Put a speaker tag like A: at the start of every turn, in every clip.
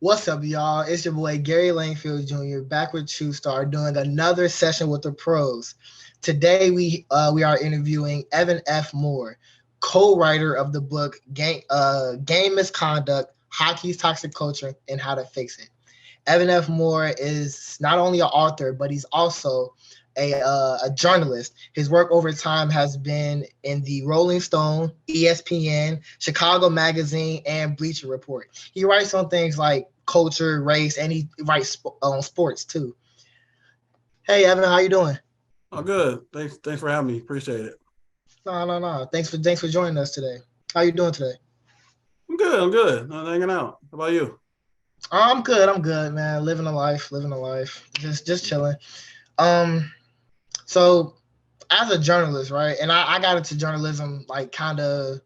A: What's up, y'all? It's your boy Gary Langfield Jr. back with True Star doing another session with the pros. Today we are interviewing Evan F. Moore, co-writer of the book Game Misconduct: Hockey's Toxic Culture and How to Fix It. Evan F. Moore is not only an author, but he's also a journalist. His work over time has been in the Rolling Stone, ESPN, Chicago Magazine, and Bleacher Report. He writes on things like culture, race, and he writes on sports too. Hey, Evan, how you doing?
B: Oh, good. Thanks for having me. Appreciate it.
A: No. Thanks for joining us today. How you doing today?
B: I'm good. I'm good. I'm hanging out. How about you?
A: I'm good. I'm good, man. Living a life. Just chilling. Um, so as a journalist, right? And I got into journalism like kind of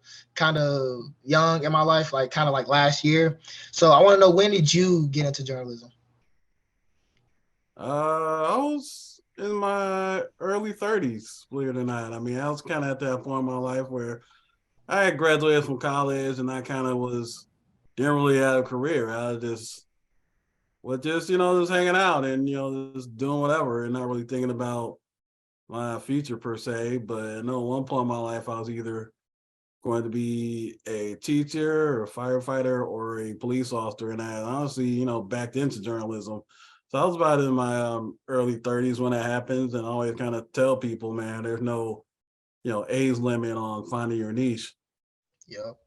A: young in my life, like kind of like last year. So I want to know, when did you get into journalism?
B: I was in my early 30s, believe it or not. I mean, I was kind of at that point in my life where I had graduated from college and I kind of didn't really have a career. I just hanging out and, just doing whatever and not really thinking about my future per se. But I know at one point in my life, I was either going to be a teacher or a firefighter or a police officer. And I honestly, backed into journalism. So I was about in my early 30s when that happens. And I always kind of tell people, man, there's no, age limit on finding your niche.
A: Yep.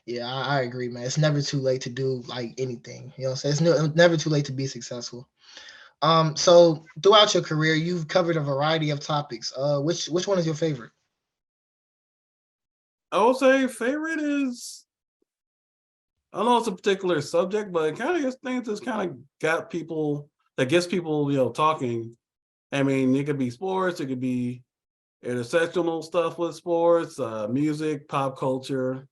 A: Yeah, I agree, man. It's never too late to do like anything. You know what I'm saying? It's never too late to be successful. So throughout your career, you've covered a variety of topics. Which one is your favorite?
B: I would say favorite is, I don't know it's a particular subject, but it kind of gets things that's kind of gets people, talking. I mean, it could be sports, it could be intersectional stuff with sports, music, pop culture,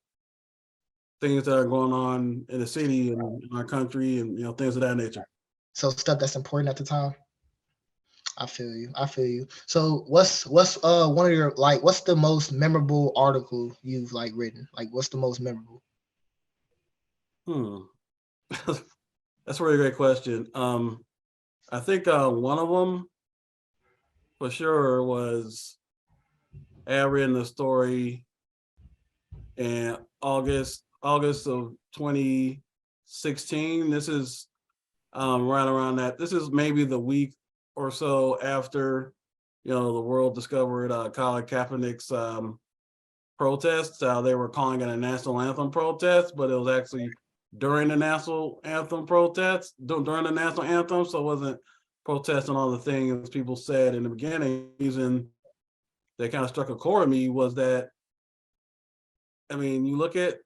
B: things that are going on in the city and in our country, and things of that nature.
A: So stuff that's important at the time. I feel you. I feel you. So what's one of your like what's the most memorable article you've like written? Like what's the most memorable?
B: Hmm, that's a really great question. I think one of them for sure was I had written a story in August of 2016. This is right around that. This is maybe the week or so after the world discovered Colin Kaepernick's protests. They were calling it a national anthem protest, but it was actually during the national anthem protest, during the national anthem. So it wasn't protesting all the things people said in the beginning. The reason that kind of struck a chord with me was that, I mean, you look at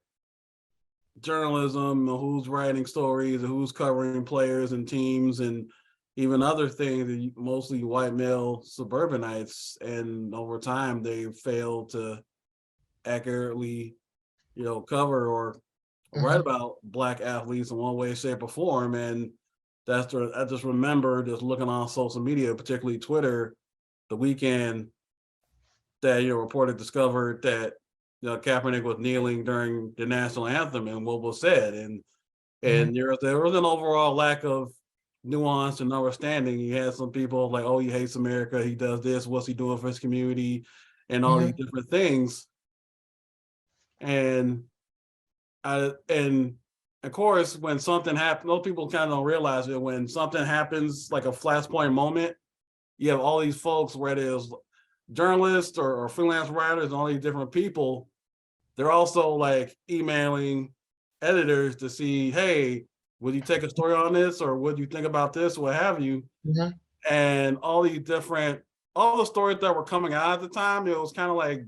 B: journalism, who's writing stories, and who's covering players and teams, and even other things, mostly white male suburbanites. And over time, they failed to accurately, cover or write
A: Mm-hmm.
B: about Black athletes in one way, shape, or form. And I just remember just looking on social media, particularly Twitter, the weekend that reporter discovered that Kaepernick was kneeling during the national anthem and what was said, and
A: Mm-hmm.
B: there was an overall lack of nuance and understanding. You had some people like, oh, he hates America, he does this, what's he doing for his community, and all these
A: Mm-hmm.
B: different things. And and of course, when something happens, most people kind of don't realize it. When something happens, like a flashpoint moment, you have all these folks, whether it's journalists or freelance writers and all these different people, they're also like emailing editors to see, hey, would you take a story on this, or what do you think about this, what have you?
A: Mm-hmm.
B: And all the stories that were coming out at the time, it was kind of like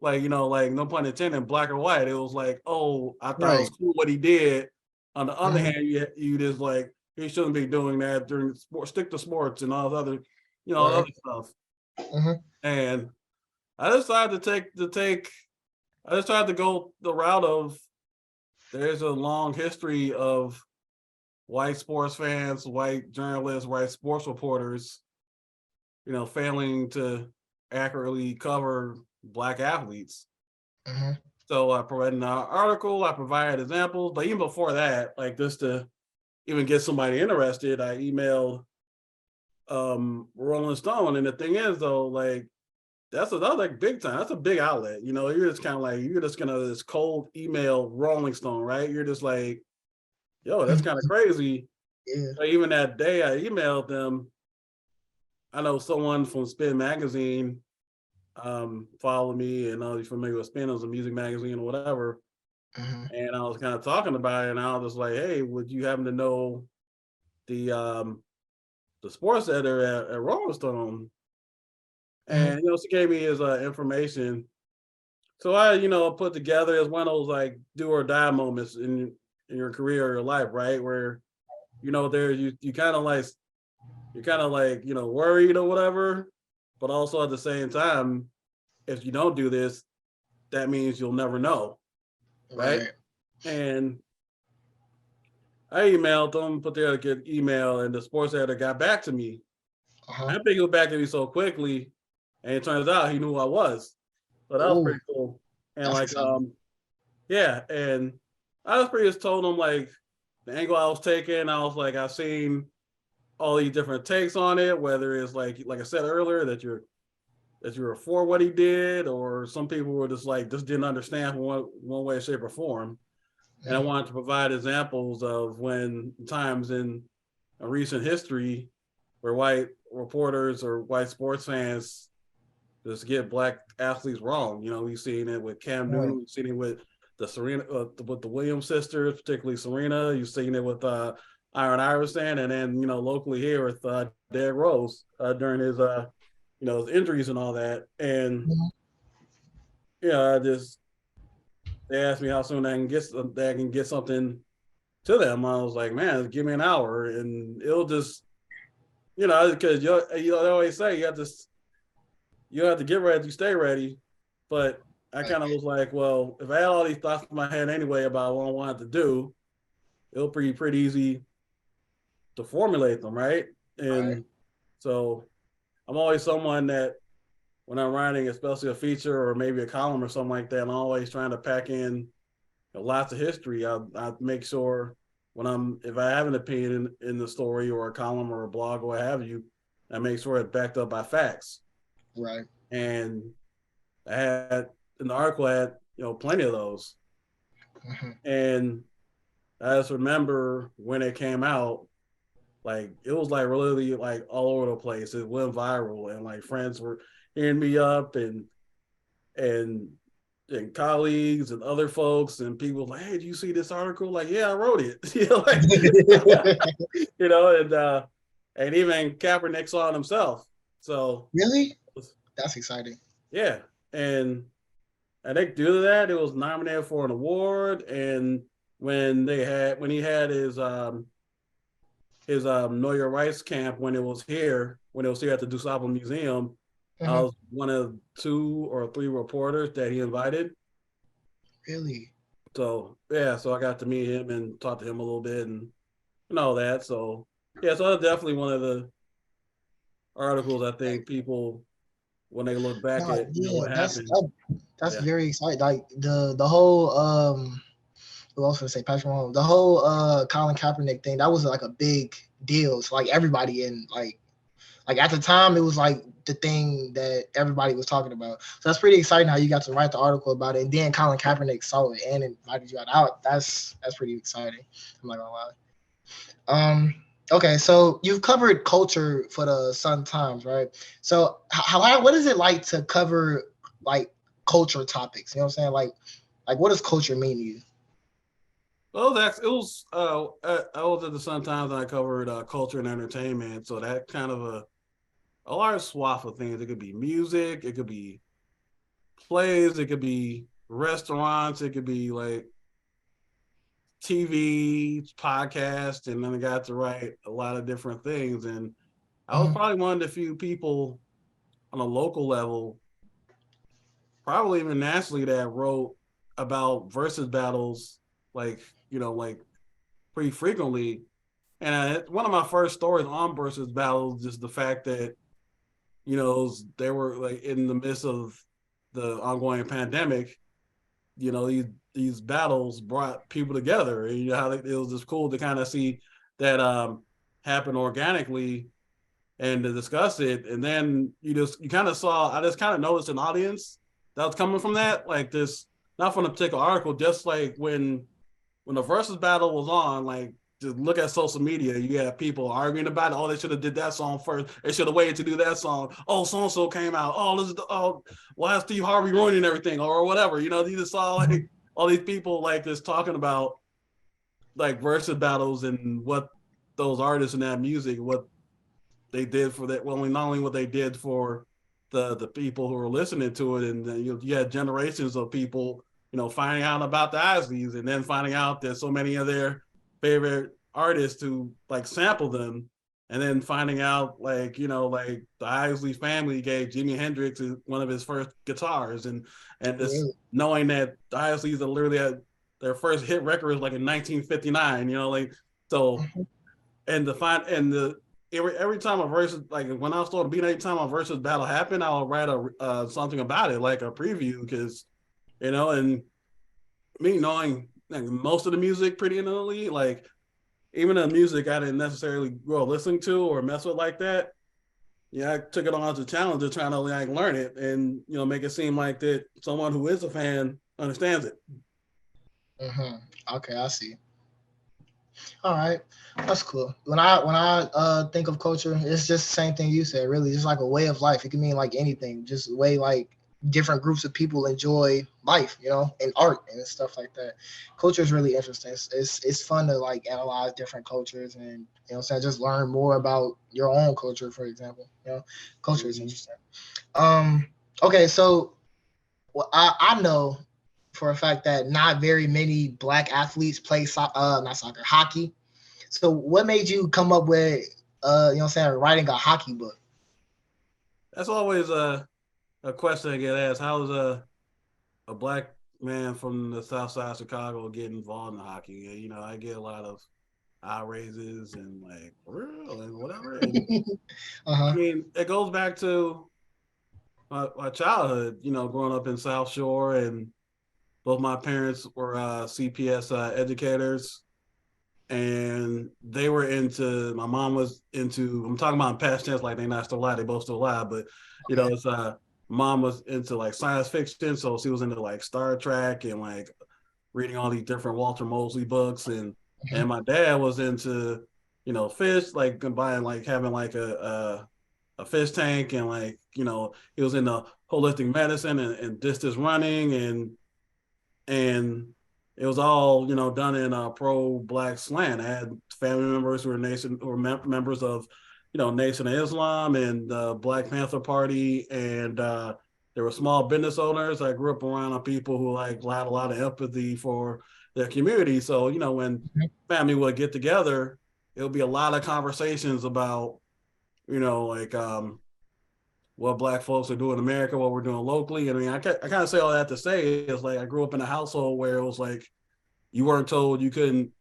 B: like no pun intended, black or white. It was like, oh, I thought it was
A: Right.
B: cool what he did. On the other
A: Mm-hmm.
B: hand, you just like, he shouldn't be doing that during sports. Stick to sports and all the other,
A: Right.
B: other stuff.
A: Mm-hmm.
B: And I decided I decided to go the route of, there's a long history of white sports fans, white journalists, white sports reporters, failing to accurately cover Black athletes.
A: Mm-hmm.
B: So I provided an article, I provided examples, but even before that, like just to even get somebody interested, I emailed Rolling Stone. And the thing is though, like that's like big time. That's a big outlet. You know, you're just kind of like you're just gonna this cold email Rolling Stone, right? You're just like, yo, that's kind of crazy.
A: Yeah.
B: But even that day I emailed them, I know someone from Spin Magazine followed me and you're familiar with Spin as a music magazine or whatever.
A: Mm-hmm.
B: And I was kind of talking about it and I was just like, hey, would you happen to know the sports editor at Rolling Stone?
A: Mm-hmm.
B: And she gave me his information. So I, put together as one of those like do or die moments in your career or your life, right? Where, there you kind of like you're kind of like, worried or whatever, but also at the same time, if you don't do this, that means you'll never know, right?
A: Right.
B: And I emailed them, put together a good email, and the sports editor got back to me. I
A: Uh-huh.
B: think he got back to me so quickly, and it turns out he knew who I was. So that was
A: Oh,
B: pretty cool. And
A: that's
B: like,
A: exciting.
B: yeah, and I was pretty just told him like the angle I was taking. I was like, I've seen all these different takes on it, whether it's like I said earlier, that you're for what he did, or some people were just didn't understand one way, shape, or form. And I
A: Mm-hmm.
B: wanted to provide examples of when times in a recent history where white reporters or white sports fans just get black athletes wrong. We've seen it with Cam
A: Right.
B: Newton, we've seen it with with the Williams sisters, particularly Serena. You've seen it with Iron Iverson, and then locally here with Derrick Rose during his injuries and all that. And
A: Mhm.
B: I just they asked me how soon I can get something to them. I was like, man, give me an hour, and it'll just because they always say you have to get ready to stay ready. But I
A: Right.
B: kind of was like, well, if I had all these thoughts in my head anyway about what I wanted to do, it'll be pretty easy to formulate them, right?
A: Right.
B: And so I'm always someone that when I'm writing, especially a feature or maybe a column or something like that, I'm always trying to pack in lots of history. I make sure if I have an opinion in the story or a column or a blog or what have you, I make sure it's backed up by facts.
A: Right.
B: And I had in the article I had plenty of those.
A: Mm-hmm.
B: And I just remember when it came out, like it was like really like all over the place. It went viral, and like friends were hearing me up, and and colleagues and other folks and people like, hey, do you see this article? Like, yeah, I wrote it. And even Kaepernick saw it himself. So
A: Really? That's exciting.
B: yeah, and I think due to that, it was nominated for an award. And when he had his Know Your Rights camp when it was here at the DuSable Museum, I
A: Mm-hmm.
B: was one of 2 or 3 reporters that he invited.
A: Really?
B: So yeah, so I got to meet him and talk to him a little bit and all that. So yeah, so that's definitely one of the articles I think people when they look back
A: No,
B: at
A: yeah,
B: what happened.
A: that's
B: Yeah.
A: very exciting. Like the whole who else would I say Patrick Mahomes? The whole Colin Kaepernick thing, that was like a big deal. So like everybody in like at the time it was like the thing that everybody was talking about. So that's pretty exciting how you got to write the article about it, and then Colin Kaepernick saw it and invited you out. That's pretty exciting. I'm not gonna lie. Um, okay, so you've covered culture for the Sun Times, right? So what is it like to cover like culture topics? You know what I'm saying? Like what does culture mean to you?
B: Well, it was. I was at the Sun Times and I covered culture and entertainment, so that kind of a large swath of things. It could be music, it could be plays, it could be restaurants, it could be like TV, podcast, and then I got to write a lot of different things. And I was
A: Mm-hmm.
B: probably one of the few people on a local level, probably even nationally, that wrote about versus battles, like like pretty frequently. And one of my first stories on versus battles is the fact that they were like in the midst of the ongoing pandemic, these battles brought people together. And you know how it was just cool to kind of see that happen organically and to discuss it. And then you kind of saw, I just kind of noticed an audience that was coming from that, like this, not from a particular article, just like when the versus battle was on, like just look at social media, you have people arguing about it. Oh, they should have did that song first. They should have waited to do that song. Oh, so and so came out. Oh, this is why is Steve Harvey ruining everything or whatever? You just saw like all these people like just talking about like versus battles and what those artists and that music, what they did for that. Well, not only what they did for the people who were listening to it, and then you had generations of people, finding out about the Isleys, and then finding out that so many of their favorite artists who like sample them, and then finding out like like the Isley family gave Jimi Hendrix one of his first guitars, and just knowing that the Isleys literally had their first hit record was like in 1959, like so, and every time a versus, like when I was throwing a beat, every time a versus battle happened, I'll write something about it, like a preview, because and me knowing like, most of the music pretty intimately, like even the music I didn't necessarily grow up listening to or mess with like that. Yeah, I took it on as a challenge of trying to like learn it and make it seem like that someone who is a fan understands it.
A: Okay, I see. All right, that's cool. When I think of culture, it's just the same thing you said. Really, just like a way of life. It can mean like anything. Just a way like different groups of people enjoy life, and art and stuff like that. Culture is really interesting. It's fun to like analyze different cultures and saying just learn more about your own culture. For example, culture is interesting. Um, okay, so I know for a fact that not very many black athletes play not soccer, hockey. So what made you come up with writing a hockey book?
B: That's always a question I get asked. How does a black man from the South Side of Chicago get involved in hockey? I get a lot of eye raises and like real and whatever. And I mean, it goes back to my childhood. Growing up in South Shore, and both my parents were CPS educators, and they were into. My mom was into. I'm talking about in past tense, like they're not still alive. They both still alive, but it's mom was into like science fiction, so she was into like Star Trek and like reading all these different Walter Mosley books, and my dad was into fish, like buying like having like a fish tank, and like he was into holistic medicine and distance running, and it was all done in a pro black slant. I had family members who were members of Nation of Islam and Black Panther Party, and there were small business owners. I grew up around people who like had a lot of empathy for their community. So when family would get together, it would be a lot of conversations about like what black folks are doing in America, what we're doing locally. I mean, I kind of say all that to say is like I grew up in a household where it was like you weren't told you couldn't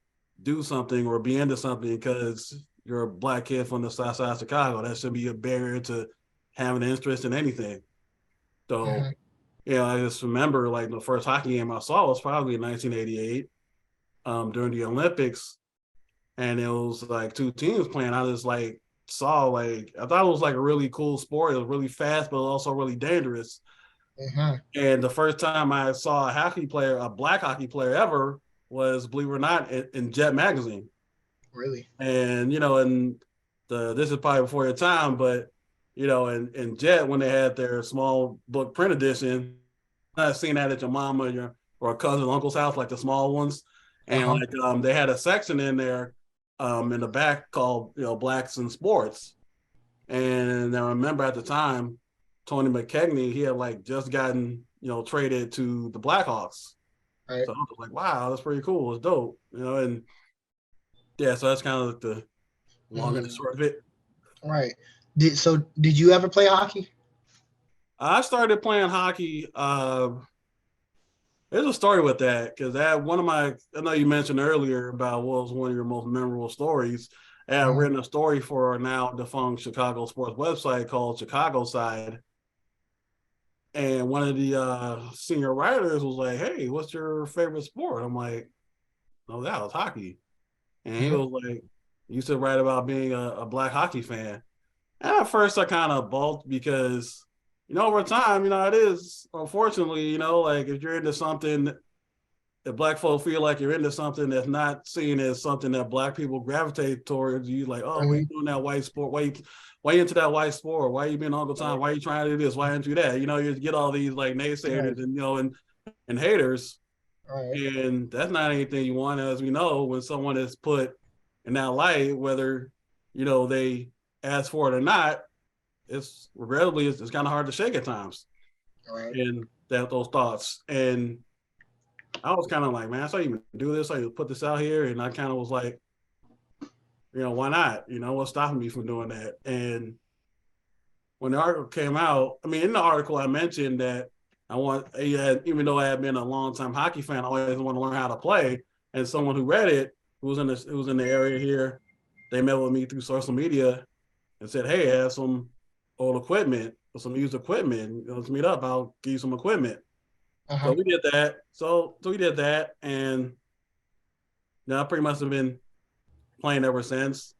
B: do something or be into something because you're a black kid from the South Side of Chicago. That should be a barrier to having an interest in anything. So, I just remember like the first hockey game I saw was probably in 1988 during the Olympics, and it was like two teams playing. I just like saw like I thought it was like a really cool sport. It was really fast, but also really dangerous. And the first time I saw a black hockey player ever, was, believe it or not, in Jet magazine.
A: Really?
B: And and this is probably before your time, but in Jet, when they had their small book print edition, I've seen that at your mama or a cousin, uncle's house, like the small ones, and like they had a section in there in the back called Blacks in Sports. And I remember at the time, Tony McKegney, he had like just gotten traded to the Blackhawks.
A: Right.
B: So I was like, wow, that's pretty cool. It's dope, and yeah, so that's kind of like the long and the short of it.
A: Right. Did you ever play hockey?
B: I started playing hockey. There's a story with that because that one of my, I know you mentioned earlier about what was one of your most memorable stories. I had written a story for a now defunct Chicago sports website called Chicago Side. And one of the senior writers was like, "Hey, what's your favorite sport?" I'm like, "No, that was hockey." And he
A: Mhm.
B: was like, "You used to write about being a black hockey fan." And at first, I kind of balked because, over time, it is unfortunately, like if you're into something, if black folk feel like you're into something that's not seen as something that black people gravitate towards, you like, oh, why you
A: Mhm.
B: doing that white sport? Why you into that white sport? Why you being Uncle Tom? Why you trying to do this? Why aren't you that? You get all these like
A: Right.
B: naysayers and and haters,
A: Right.
B: and that's not anything you want. As we know, when someone is put in that light, whether they ask for it or not, it's regrettably it's kind of hard to shake at times,
A: Right.
B: and that those thoughts. And I was kind of like, man, I saw you do this, I put this out here, and I kind of was like, why not? What's stopping me from doing that? And when the article came out, I mean, in the article I mentioned that even though I had been a long time hockey fan, I always want to learn how to play. And someone who read it, who was in the area here, they met with me through social media and said, "Hey, I have some old equipment, or some used equipment. Let's meet up. I'll give you some equipment." So
A: Uh-huh.
B: we did that. So we did that, and I pretty much have been playing ever since.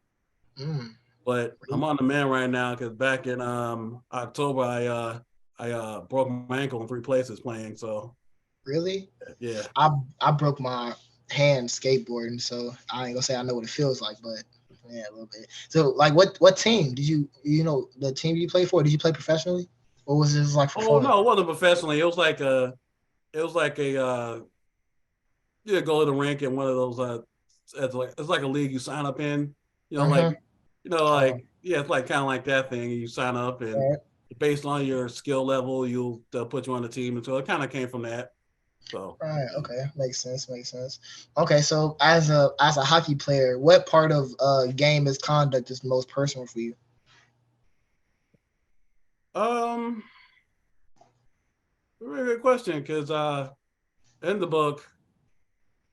A: Mm.
B: But I'm on the mend right now because back in October I broke my ankle in three places playing. So
A: Really?
B: yeah.
A: I broke my hand skateboarding, so I ain't gonna say I know what it feels like, but yeah, a little bit. So like what team did you know the team you play for? Did you play professionally? Or was this like for
B: Oh
A: fun?
B: no, it wasn't professionally. It was like a you go to the rink in one of those it's like a league you sign up in.
A: Uh-huh. Oh,
B: Yeah, it's like kind of like that thing. You sign up and
A: all right.
B: based on your skill level, they'll put you on the team. And so it kind of came from that. So
A: Right. Okay. Makes sense. Makes sense. Okay. So as a hockey player, what part of game misconduct is most personal for you?
B: um very good question because in the book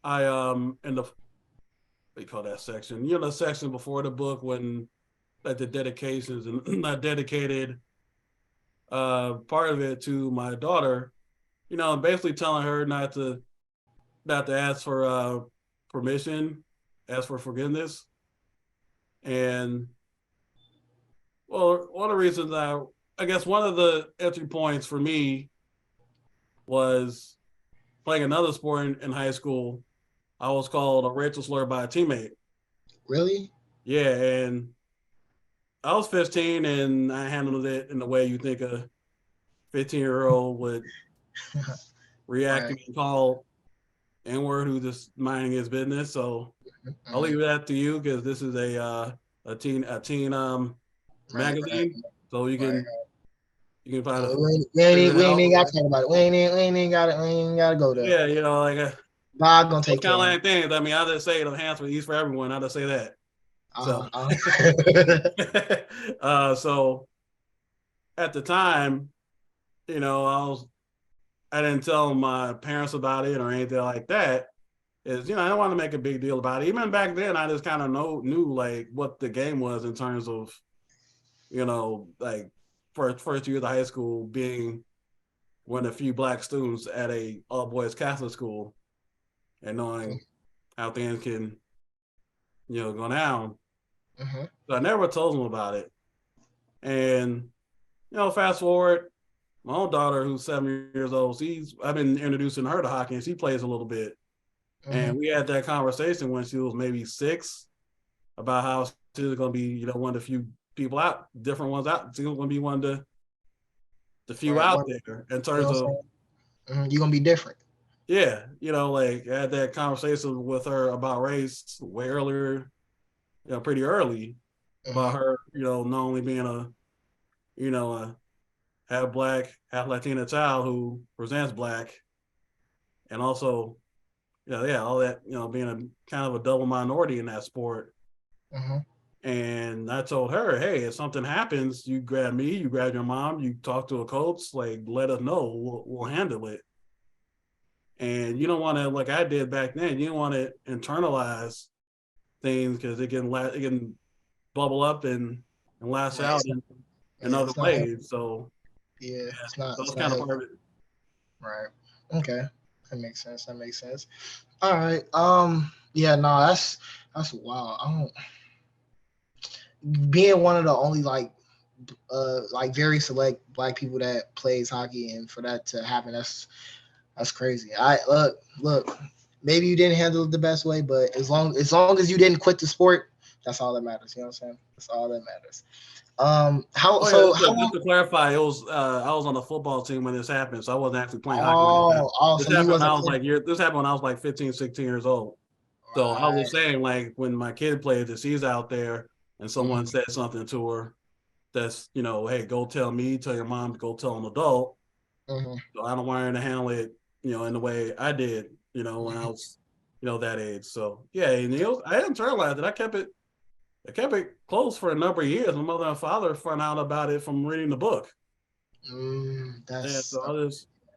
B: in the what do you call that section? The section before the book when like the dedications and I dedicated part of it to my daughter, basically telling her not to ask for permission, ask for forgiveness. And well, one of the reasons I guess one of the entry points for me was playing another sport in high school. I was called a racial slur by a teammate.
A: Really?
B: Yeah, and I was 15 and I handled it in the way you think a 15-year-old would react to
A: Right.
B: being called N-word who's just minding his business. So I'll
A: Mhm.
B: leave that to you because this is a teen
A: Right. Right.
B: magazine. So
A: Right.
B: you can kind of
A: We
B: figure
A: ain't,
B: it
A: we ain't
B: out.
A: even got to talk about it. We ain't got to go there.
B: Yeah, like
A: God gonna
B: those
A: take
B: kind of
A: care of him.
B: like things. I mean, I just say the hands for ease for everyone. I just say that. So,
A: Uh-huh. Uh-huh.
B: so at the time, I didn't tell my parents about it or anything like that. Is I don't want to make a big deal about it. Even back then, I just kind of knew like what the game was in terms of like first year of high school being one of the few black students at a all boys Catholic school and knowing how things can go down.
A: Uh-huh.
B: So I never told them about it. And fast forward, my own daughter, who's 7 years old, I've been introducing her to hockey, and she plays a little bit.
A: Uh-huh.
B: And we had that conversation when she was maybe 6 about how she was going to be, one of the few people out, different ones out. She was going to be one of the few
A: Right.
B: out
A: What
B: there in
A: you know
B: terms
A: what
B: of,
A: I'm saying? You're gonna be different.
B: yeah, like I had that conversation with her about race way earlier, pretty early about
A: Uh-huh.
B: her, not only being a half black, half Latina child who presents black, and also, yeah, all that, being a kind of a double minority in that sport.
A: Uh-huh.
B: And I told her, hey, if something happens, you grab me, you grab your mom, you talk to a coach, like let us know, we'll handle it. And you don't want to, like I did back then, you don't want to internalize things because it can bubble up and lash
A: Right.
B: out
A: It's not,
B: in
A: yeah,
B: other
A: it's not healthy.
B: ways. So
A: Yeah,
B: Yeah,
A: it's not.
B: so
A: It's
B: it's
A: not
B: kind of
A: healthy.
B: part of it.
A: Right. Okay. That makes sense. That makes sense. All right. Yeah. No. That's wow. I don't. Being one of the only like very select black people that plays hockey, and for that to happen, that's crazy. I look. Maybe you didn't handle it the best way, but as long as you didn't quit the sport, that's all that matters. You know what I'm saying? That's all that matters. How
B: Oh yeah,
A: so? How
B: just
A: long?
B: to clarify, it was I was on the football team when this happened, so I wasn't actually playing hockey when this happened.
A: Oh,
B: This
A: so you
B: happened when I
A: wasn't
B: was
A: playing.
B: like this happened when I was like 15, 16 years old. So I was
A: Right.
B: just saying, like, when my kid played this, he's out there and someone
A: Mm-hmm.
B: said something to her that's, hey, go tell me, tell your mom to go tell an adult.
A: Mm-hmm.
B: So I don't want her to handle it, in the way I did, when I
A: Mm-hmm.
B: was, that age. So yeah, and I internalized it. I kept it close for a number of years. My mother and father found out about it from reading the book. Yeah,
A: That's
B: so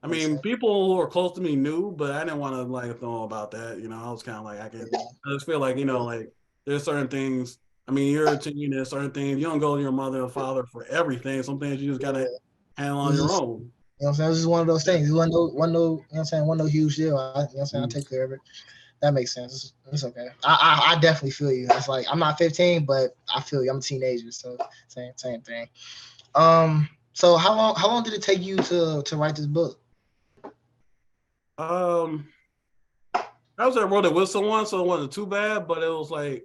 B: I
A: makes
B: mean,
A: sense.
B: people who are close to me knew, but I didn't want to like know about that. I was kind of like,
A: Yeah.
B: I just feel like,
A: Yeah.
B: like there's certain things. I mean, you're a teen, there's certain things you don't go to your mother and father for everything. Some things you just gotta
A: Yeah.
B: handle on
A: It's
B: your
A: just,
B: own.
A: you know what I'm saying? This is one of those
B: Yeah.
A: things. One no, you know what I'm saying? One no huge deal. You know what I'm saying? I
B: Mm.
A: take care of it. That makes sense. It's okay. I definitely feel you. It's like I'm not 15, but I feel you. I'm a teenager, so same thing. So how long did it take you to write this book?
B: Um, I was wrote it with someone, so it wasn't too bad, but it was like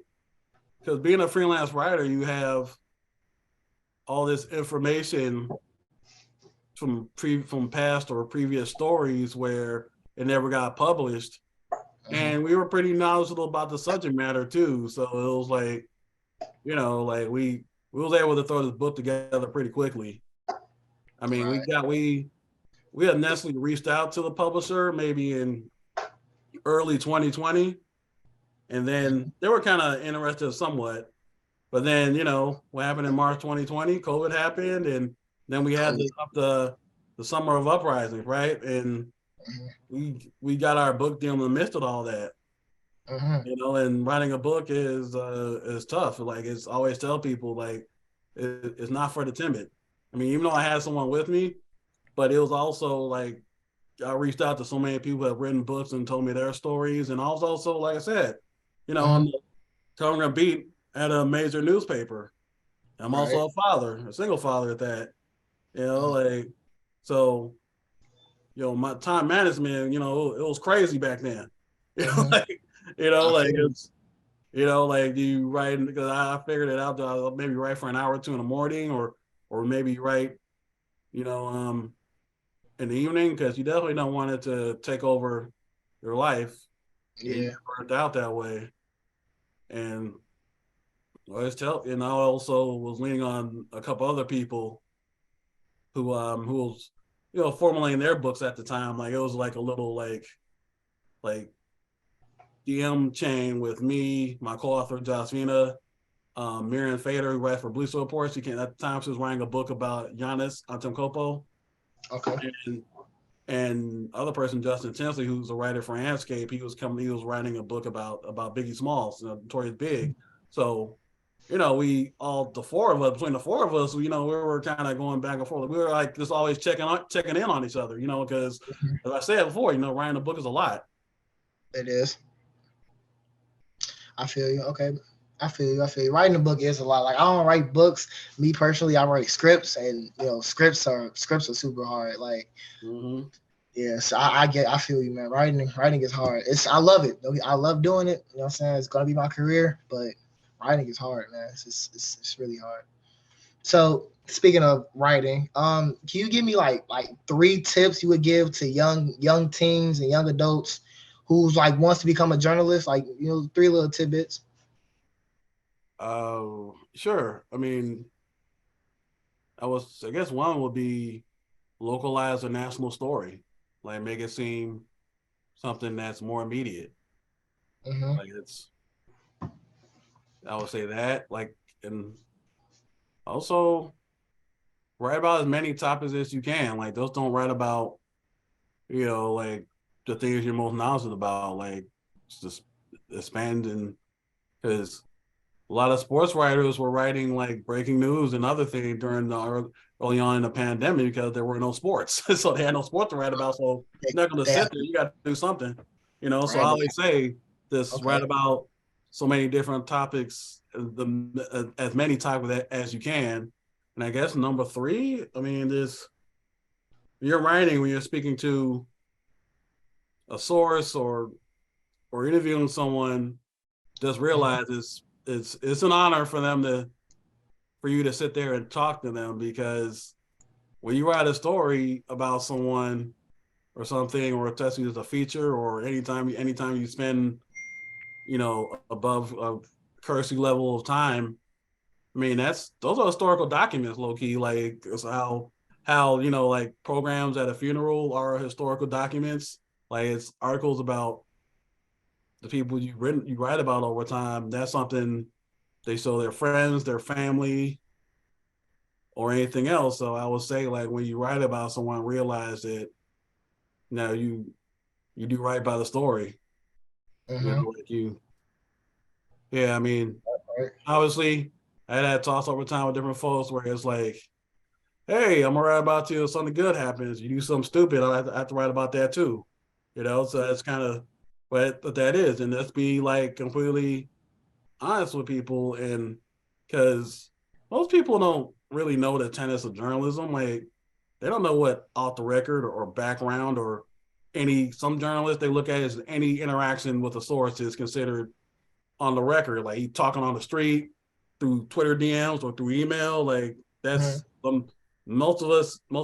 B: because being a freelance writer, you have all this information from past or previous stories where it never got published,
A: Hmm.
B: and we were pretty knowledgeable about the subject matter too. So it was like, like we was able to throw this book together pretty quickly. I mean,
A: Right.
B: we had necessarily reached out to the publisher maybe in early 2020, and then they were kind of interested somewhat. But then, what happened in March 2020? COVID happened, and then we had
A: Cool.
B: the summer of uprising, right? And
A: Hmm.
B: we got our book deal in the midst of all that.
A: Hmm.
B: And writing a book is tough. Like, it's always tell people, like, it's not for the timid. I mean, even though I had someone with me, but it was also like I reached out to so many people who have written books and told me their stories, and I was also, like I said, on
A: Hmm.
B: the covering a beat at a major newspaper. I'm
A: Right.
B: also a father, a single father at that.
A: Hmm.
B: Like, so, my time management, it was crazy back then.
A: Hmm.
B: Like,
A: I
B: like
A: feel you.
B: it's, like you write, because I figured it out. I'll maybe write for an hour or two in the morning, or maybe write, you know, um, in the evening, because you definitely don't want it to take over your life and you
A: Yeah.
B: get burnt out that way. And I also was leaning on a couple other people who was formulating their books at the time. Like, it was like a little like DM chain with me, my co-author Jasmina, Miriam Fader, who writes for Blue Reports. She came at the time, she was writing a book about Giannis Antetokounmpo,
A: Okay.
B: and other person, Justin Tinsley, who's a writer for Anscape. He was writing a book about Biggie Smalls, Notorious Big. So, the four of us, between the four of us, we were kind of going back and forth. We were like just always checking in on each other, because
A: Mhm.
B: as I said before, writing a book is a lot.
A: It is. I feel you. Okay. I feel you. I feel you. Writing a book is a lot. Like I don't write books. Me personally, I write scripts, and scripts are super hard. Like
B: Mm-hmm.
A: yes, I get. I feel you, man. Writing is hard. I love it. I love doing it. You know what I'm saying? It's gonna be my career, but writing is hard, man. It's really hard. So speaking of writing, can you give me like three tips you would give to young teens and young adults who's like wants to become a journalist? Like three little tidbits.
B: Sure. I mean, I guess one would be localize a national story, like make it seem something that's more immediate.
A: Mm-hmm.
B: Like, I would say that, like, and also write about as many topics as you can. Like, those don't write about, like the things you're most knowledgeable about. Like, just expanding, because a lot of sports writers were writing like breaking news and other things during the early on in the pandemic because there were no sports. So they had no sport to write about. So you're not going to sit there. You got to do something, So I
A: right.
B: always say this:
A: Okay.
B: write about so many different topics, as many topics as you can. And I guess number three, I mean, this you're writing when you're speaking to a source or interviewing someone. Just realize it's an honor for them to for you to sit there and talk to them, because when you write a story about someone or something, or especially as a feature, or anytime you spend above a cursory level of time, I mean those are historical documents, low key. Like it's how like programs at a funeral are historical documents. Like it's articles about the people you write about over time. That's something they show their friends, their family, or anything else. So I would say, like, when you write about someone, realize that you do write by the story.
A: Mm-hmm.
B: Like yeah. I mean,
A: Right.
B: obviously, I had talks over time with different folks where it's like, hey, I'm gonna write about you. If something good happens, you do something stupid, I have to write about that too. So that's kind of what that is, and let's be like completely honest with people, and because most people don't really know the tenets of journalism. Like they don't know what off the record or background or some journalists, they look at it as any interaction with a source is considered on the record. Like he talking on the street through Twitter DMs or through email. Like
A: Mm-hmm.
B: that's most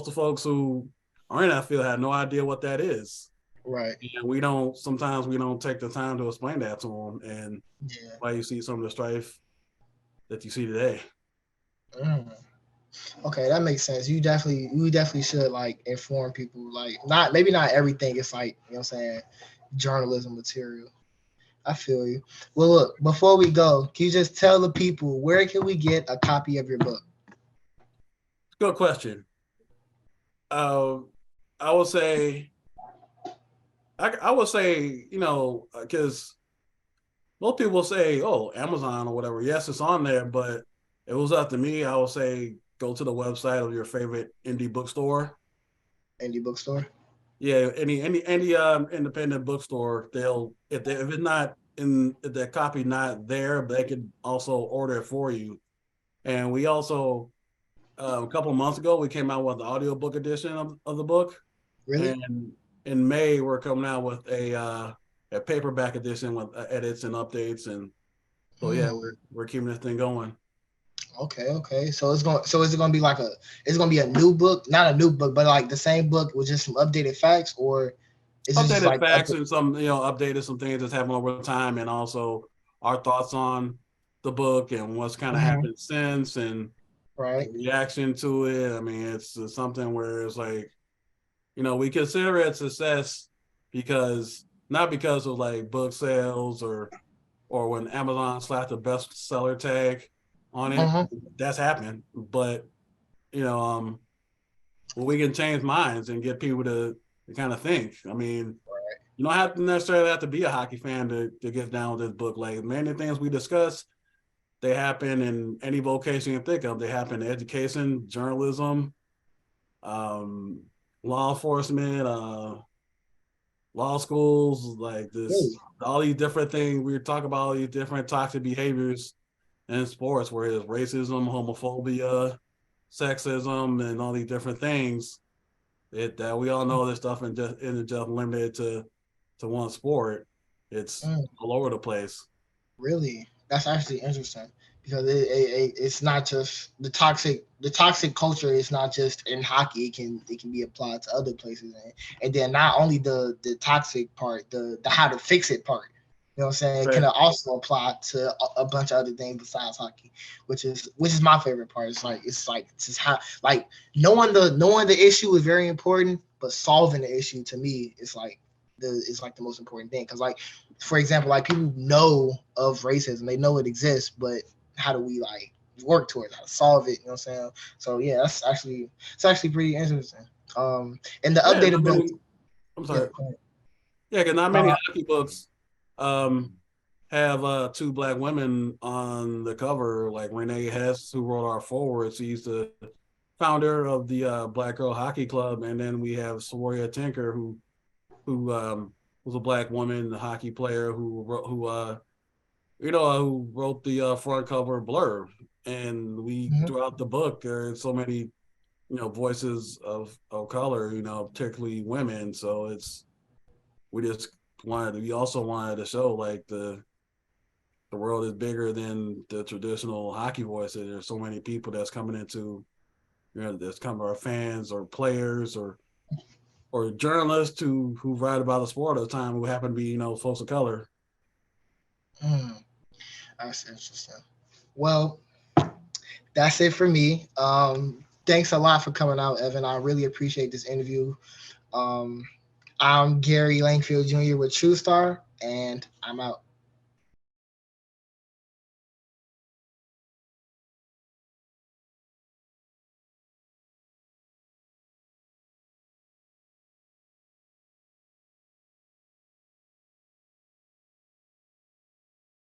B: of folks who are in that field have no idea what that is.
A: Right.
B: And sometimes we don't take the time to explain that to them. And
A: Yeah.
B: why you see some of the strife that you see today.
A: Mm. Okay, that makes sense. You definitely should like inform people. Like not maybe not everything is like, what I'm saying, journalism material. I feel you. Well, look, before we go, can you just tell the people where can we get a copy of your book?
B: Good question. I would say, I would say, because most people say, "Oh, Amazon or whatever." Yes, it's on there, but it was up to me. I would say go to the website of your favorite indie bookstore.
A: Indie bookstore.
B: Yeah, any independent bookstore. They'll if it's not if the copy not there, they could also order it for you. And we also a couple of months ago we came out with the audiobook edition of the book,
A: Really?
B: and in May we're coming out with a paperback edition with edits and updates, and so yeah,
A: Hmm.
B: we're keeping this thing going.
A: Okay. So is it gonna be like it's gonna be a new book, not a new book, but like the same book with just some updated facts, or is it just
B: Updated
A: like
B: facts and some updated some things that's happened over time, and also our thoughts on the book and what's kind of
A: Mhm.
B: happened since, and the
A: Right?
B: reaction to it. I mean, it's something where it's like, we consider it success because not because of like book sales or when Amazon slapped the bestseller tag on it.
A: Mhm.
B: That's happened, but you know, well, we can change minds and get people to kind of think. I mean, you don't have to necessarily have to be a hockey fan to get down with this book. Like many things we discuss, they happen in any vocation you think of. They happen in education, journalism, um, law enforcement, law schools, like
A: Really?
B: this, all these different things. We talk about all these different toxic behaviors in sports, where it's racism, homophobia, sexism, and all these different things. That we all know this stuff isn't just limited to one sport. It's
A: Mm.
B: all over the place.
A: Really, that's actually interesting because it's not just the toxic culture is not just in hockey. It can be applied to other places, and then not only the toxic part, the how to fix it part. You know what I'm saying? It can
B: Right.
A: also apply to a bunch of other things besides hockey, which is my favorite part. It's just how like knowing the issue is very important, but solving the issue to me is like the most important thing. Because like for example, like people know of racism, they know it exists, but how do we like work towards how to solve it? You know what I'm saying? So yeah, it's actually pretty interesting. And the
B: Yeah,
A: updated book,
B: I'm
A: yeah,
B: sorry. Yeah, because not many hockey books um, have two black women on the cover, like Renee Hess, who wrote our forwards. She used to founder of the Black Girl Hockey Club, and then we have Saworia Tinker, who was a Black woman, a hockey player who wrote the front cover blurb. And we
A: Mhm.
B: throughout the book, there are so many voices of color, particularly women. So we just we also wanted to show like the world is bigger than the traditional hockey voices. There's so many people that's coming into, that's coming our fans or players or journalists who write about the sport all the time who happen to be, folks of color.
A: Mm, that's interesting. Well, that's it for me. Thanks a lot for coming out, Evan. I really appreciate this interview. Um, I'm Gary Langfield Jr. with True Star, and I'm out.